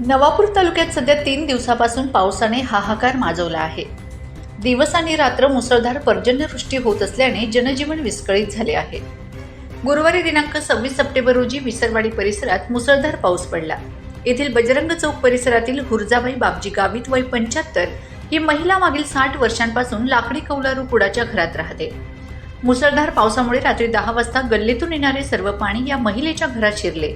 नवापूर तालुक्यात सध्या 3 दिवसापासून पावसाने हाहाकार माजवला आहे. दिवस आणि रात्र मुसळधार पर्जन्यवृष्टी होत असल्याने जनजीवन विस्कळीत झाले आहे. गुरुवारी दिनांक 26 सप्टेंबर रोजी विसरवाडी परिसरात मुसळधार पाऊस पडला. येथील बजरंग चौक परिसरातील हुर्जाबाई बापजी गावित वय 75 ही महिला मागील 60 वर्षांपासून लाकडी कौलारू कुडाच्या घरात राहते. मुसळधार पावसामुळे रात्री 10 वाजता गल्लीतून येणारे सर्व पाणी या महिलेच्या घरात शिरले.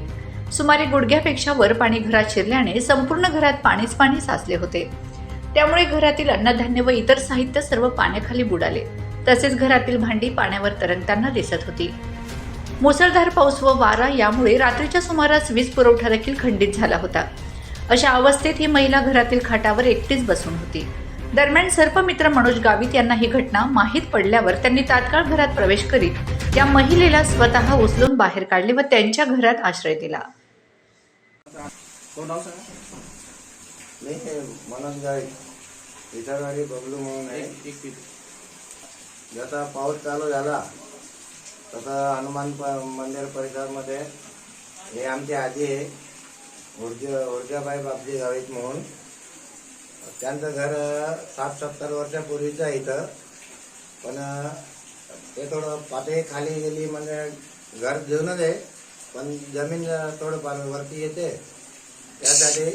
सुमारे गुडघ्यापेक्षा वर पाणी घरात शिरल्याने संपूर्ण घरात पाणीच पाणी साचले होते. त्यामुळे घरातील अन्नधान्य व इतर साहित्य सर्व पाण्याखाली बुडाले. तसेच घरातील भांडी पाण्यावर तरंगताना दिसत होती. मुसळधार पाऊस व वारा यामुळे रात्रीच्या सुमारास वीज पुरवठा देखील खंडित झाला होता. अशा अवस्थेत ही महिला घरातील खाटावर एकटीच बसून होती. दरम्यान सर्पमित्र मनोज गावित यांना ही घटना माहीत पडल्यावर त्यांनी तात्काळ घरात प्रवेश करीत या महिलेला स्वतः उचलून बाहेर काढले व त्यांच्या घरात आश्रय दिला. मी हे मनोज गावित विसरवाडी बबलू म्हणून आहे. जसा पाऊस चालू झाला तसा हनुमान मंदिर परिसरामध्ये हे आमची आजी आहे हुर्जाबाई बापजी गावित म्हणून. त्यांचं घर 60-70 वर्षापूर्वीचं आहे इथं. पण ते थोडं पातळी खाली गेली म्हणजे घर घेऊनच आहे, पण जमीन थोडं वरती येते. त्यासाठी